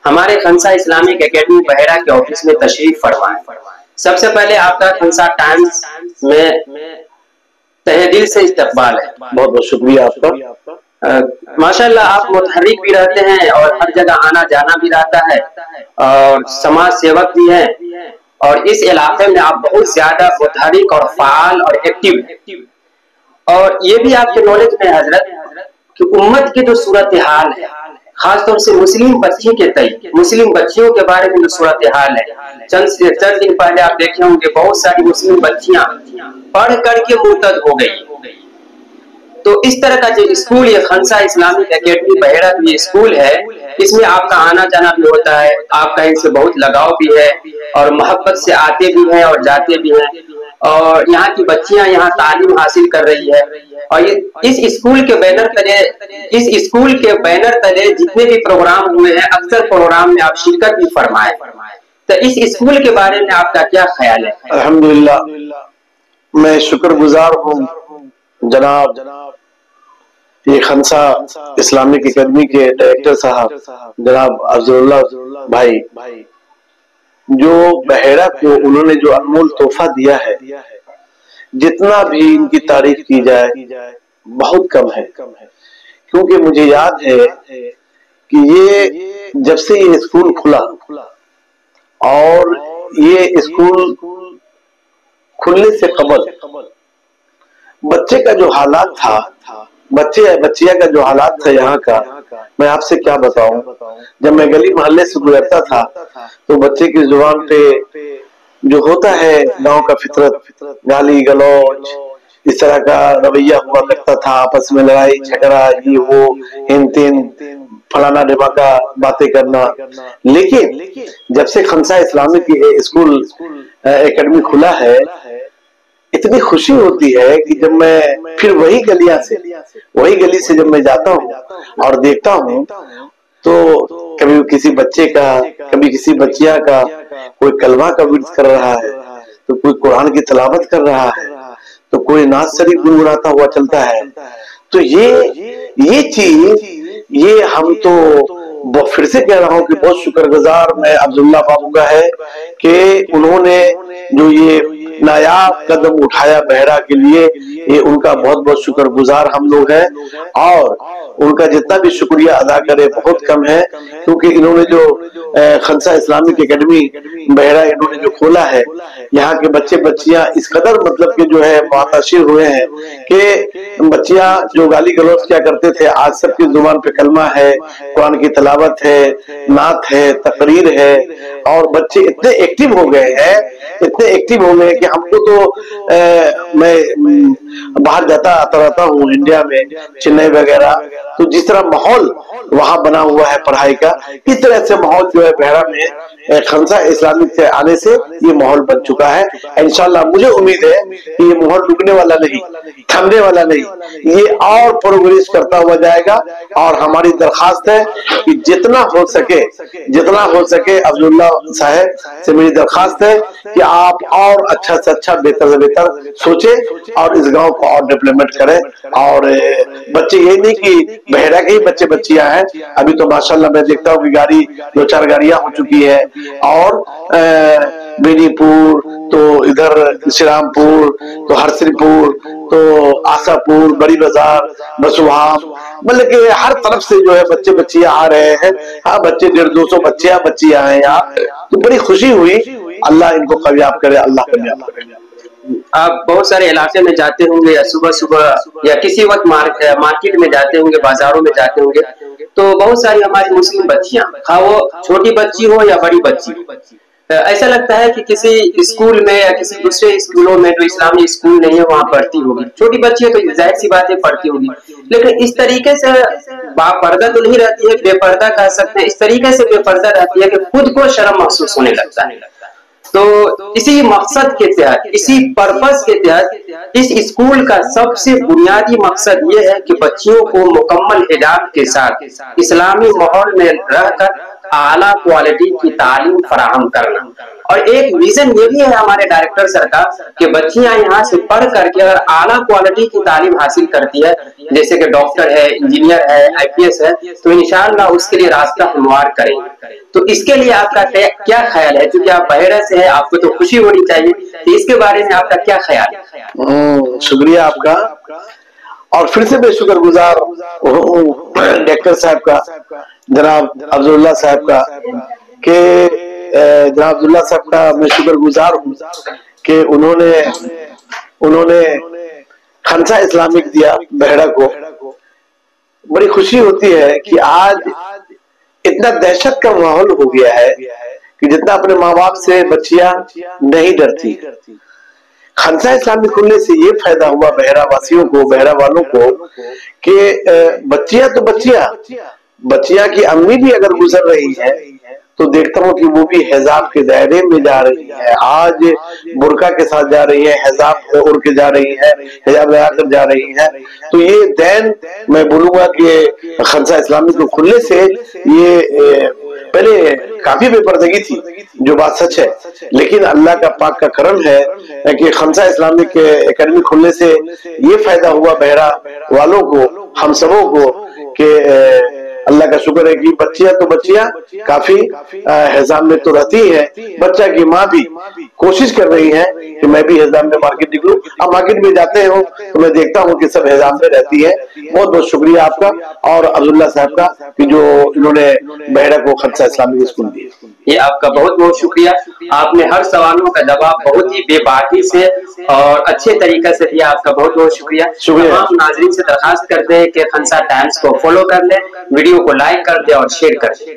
ہمارے خنسا Islamic academy بحیرہ کے آفس میں تشریف فرمائیں۔ سب سے پہلے آپ کا خنسا ٹائمز میں تہہ دل سے استقبال ہے۔ بہت بہت شکریہ آپ کا۔ ماشاءاللہ آپ متحرک بھی رہتے ہیں اور ہر جگہ آنا جانا بھی رہتا ہے اور سماج سیوک بھی ہیں، اور اس علاقے میں آپ بہت زیادہ متحرک اور فعال اور ایکٹیو ہیں۔ اور یہ بھی آپ کے نالج میں حضرت کہ امت کی جو صورتحال ہے، خاص طور سے مسلم بچی کے تئیں، مسلم بچیوں کے بارے میں جو صورتحال ہے، چند دن پہلے آپ دیکھے ہوں گے بہت ساری مسلم بچیاں پڑھ کر کے مرتد ہو گئی۔ تو اس طرح کا جو اسکول یہ خنسا اسلامک اکیڈمی بحیرہ یہ اسکول ہے، اس میں آپ کا آنا جانا بھی ہوتا ہے، آپ کا ان سے بہت لگاؤ بھی ہے اور محبت سے آتے بھی ہیں اور جاتے بھی ہیں، اور یہاں کی بچیاں یہاں تعلیم حاصل کر رہی ہے۔ اور اس اسکول کے بینر تلے جتنے بھی پروگرام ہوئے ہیں، اکثر پروگرام میں آپ شرکت بھی فرمائے۔ تو اس اسکول کے بارے میں آپ کا کیا خیال ہے؟ الحمدللہ میں شکر گزار ہوں جناب یہ خنسا اسلامک اکیڈمی کے ڈائریکٹر صاحب جناب افضل اللہ بھائی، جو بحیرہ کو انہوں نے جو انمول تحفہ دیا ہے، جتنا بھی ان کی تعریف کی جائے بہت کم ہے، کیونکہ مجھے یاد ہے کہ یہ جب سے یہ اسکول کھلا اور یہ اسکول کھلنے سے قبل بچے کا جو حالات تھا، بچیا کا جو حالات تھا یہاں کا، میں آپ سے کیا بتاؤں۔ جب میں گلی محلے سے گزرتا تھا تو بچے کی زبان پہ جو ہوتا ہے گاؤں کا فطرت، گالی گلوچ اس طرح کا رویہ ہوا کرتا تھا، آپس میں لڑائی جھگڑا یہ وہ ہن تین فلانا ڈھماکا باتیں کرنا۔ لیکن جب سے خنسا اسلامک اسکول اکیڈمی کھلا ہے، اتنی خوشی ہوتی ہے کہ جب میں پھر وہی گلی سے جب میں جاتا ہوں اور دیکھتا ہوں تو کبھی کسی بچے کا، کبھی کسی بچیا کا، کوئی کلمہ کا ورد کر رہا ہے تو کوئی قرآن کی تلاوت کر رہا ہے تو کوئی نعت شریف گنگناتا ہوا چلتا ہے۔ تو یہ چیز یہ ہم تو پھر سے کہہ رہا ہوں کہ بہت شکر گزار میں عبداللہ بابو کا ہے کہ انہوں نے جو یہ نایاب قدم اٹھایا بحیرہ کے لیے، یہ ان کا بہت بہت شکر گزار ہم لوگ ہیں، اور ان کا جتنا بھی شکریہ ادا کرے بہت کم ہے، کیونکہ انہوں نے جو خنسا اسلامک اکیڈمی بحیرہ انہوں نے جو کھولا ہے، یہاں کے بچے بچیاں اس قدر مطلب کہ جو ہے متاثر ہوئے ہیں کہ بچیاں جو گالی گلوچ کیا کرتے تھے آج سب کی زبان پہ کلمہ ہے، قرآن کی تلاوت ہے، نعت ہے، تقریر ہے، اور بچے اتنے ایکٹیو ہو گئے ہیں، اتنے ایکٹیو ہو گئے کہ ہم کو تو میں باہر جاتا آتا رہتا ہوں انڈیا میں، چنئی وغیرہ، تو جس طرح ماحول وہاں بنا ہوا ہے پڑھائی کا، اس طرح سے ماحول جو ہے بحیرہ میں خنسا اسلامک سے آنے سے یہ ماحول بن چکا ہے۔ انشاءاللہ مجھے امید ہے کہ یہ ماحول رکنے والا نہیں، تھمنے والا نہیں، یہ اور پروگریس کرتا ہوا جائے گا، اور ہماری درخواست ہے کہ جتنا ہو سکے عبداللہ صاحب سے میری درخواست ہے کہ آپ اور اچھا سے اچھا بہتر سے بہتر سوچیں اور اس گاؤں کو اور ڈیولپمنٹ کریں۔ اور بچے یہ نہیں کہ بحیرہ کے ہی بچے بچیاں ہیں، ابھی تو ماشاءاللہ میں دیکھتا ہوں کہ گاڑی 2-4 گاڑیاں ہو چکی ہے، اور بینی پور تو ادھر شرام پور تو ہرسری پور تو آسا پور، بڑی بازار، بسوہام، مطلب کہ ہر طرف سے جو ہے بچے بچیاں آ رہے ہیں۔ ہاں بچے 150-200 بچیاں ہیں یہاں، تو بڑی خوشی ہوئی۔ اللہ ان کو کامیاب کرے، اللہ کامیاب کرے۔ آپ بہت سارے علاقے میں جاتے ہوں گے، یا صبح یا کسی وقت مارکیٹ میں جاتے ہوں گے، بازاروں میں جاتے ہوں گے، تو بہت ساری ہماری مسلم بچیاں، خواہ وہ چھوٹی بچی ہو یا بڑی بچی، ایسا لگتا ہے کہ کسی اسکول میں یا کسی دوسرے اسکولوں میں جو اسلامی اسکول نہیں ہے وہاں پڑھتی ہوگی۔ چھوٹی بچی ہے تو ظاہر سی باتیں پڑھتی ہوگی، لیکن اس طریقے سے با پردہ تو نہیں رہتی ہے، بے پردہ کہہ سکتے ہیں، اس طریقے سے بے پردہ رہتی ہے کہ خود کو شرم محسوس ہونے لگتا ہے۔ تو اسی مقصد کے تحت، اسی پرپس کے تحت اس اسکول کا سب سے بنیادی مقصد یہ ہے کہ بچیوں کو مکمل حجاب کے ساتھ اسلامی ماحول میں رہ کر اعلیٰ کوالٹی کی تعلیم فراہم کرنا، اور ایک ویژن یہ بھی ہے ہمارے ڈائریکٹر سر کا کہ بچیاں یہاں سے پڑھ کر کے اگر اعلیٰ کوالٹی کی تعلیم حاصل کرتی ہے، جیسے کہ ڈاکٹر ہے، انجینئر ہے، IPS ہے، تو انشاءاللہ اس کے لیے راستہ ہموار کریں۔ تو اس کے لیے آپ کا کیا خیال ہے؟ کیونکہ آپ بحیرہ سے ہیں، آپ کو تو خوشی ہونی چاہیے، تو اس کے بارے میں آپ کا کیا خیال ہے؟ شکریہ آپ کا، اور پھر سے میں شکر گزار ہوں ڈائریکٹر صاحب کا، جناب افضل اللہ صاحب کا، کہ جناب افضل اللہ صاحب کا میں شکر گزار ہوں کہ انہوں نے خنسا اسلامک دیا بحیرہ کو۔ بڑی خوشی ہوتی ہے کہ آج اتنا دہشت کا ماحول ہو گیا ہے کہ جتنا اپنے ماں باپ سے بچیاں نہیں ڈرتی۔ خنسا اسلامی کھلنے سے یہ فائدہ ہوا بحیرہ واسیوں کو، بحیرہ والوں کو، کہ بچیاں تو بچیاں کی امی بھی اگر گزر رہی ہے تو دیکھتا ہوں کہ وہ بھی حجاب کے دائرے میں جا رہی ہے، آج برقع کے ساتھ جا رہی ہے، حجاب اڑ کے جا رہی ہے، حجاب لگا کر جا رہی ہے۔ تو یہ دین میں بولوں گا کہ خنسا اسلامی کو کھلنے سے یہ پہلے کافی بے پردگی تھی، جو بات سچ ہے، لیکن اللہ کا پاک کا کرم ہے کہ خنسا اسلامک اکیڈمی کھلنے سے یہ فائدہ ہوا بحیرہ والوں کو، ہم سبوں کو، کہ اللہ کا شکر ہے کہ بچیاں کافی حجاب میں تو رہتی ہیں، بچہ کی ماں بھی کوشش کر رہی ہے کہ میں بھی حجاب میں مارکیٹ نکلوں۔ اب مارکیٹ میں جاتے ہوں تو میں دیکھتا ہوں کہ سب حجاب میں رہتی ہے۔ بہت بہت شکریہ آپ کا اور عبداللہ صاحب کا کہ جو انہوں نے بحیرہ کو خنسا اسلامی اسکول دیے۔ یہ آپ کا بہت بہت شکریہ، آپ نے ہر سوالوں کا جواب بہت ہی بے باکی سے اور اچھے طریقے سے دیا، آپ کا بہت بہت شکریہ۔ تمام ناظرین سے درخواست کرتے ہیں کہ خنسا ٹائمز کو فالو کر لیں، ویڈیو کو لائک کر دیں اور شیئر کر دیں۔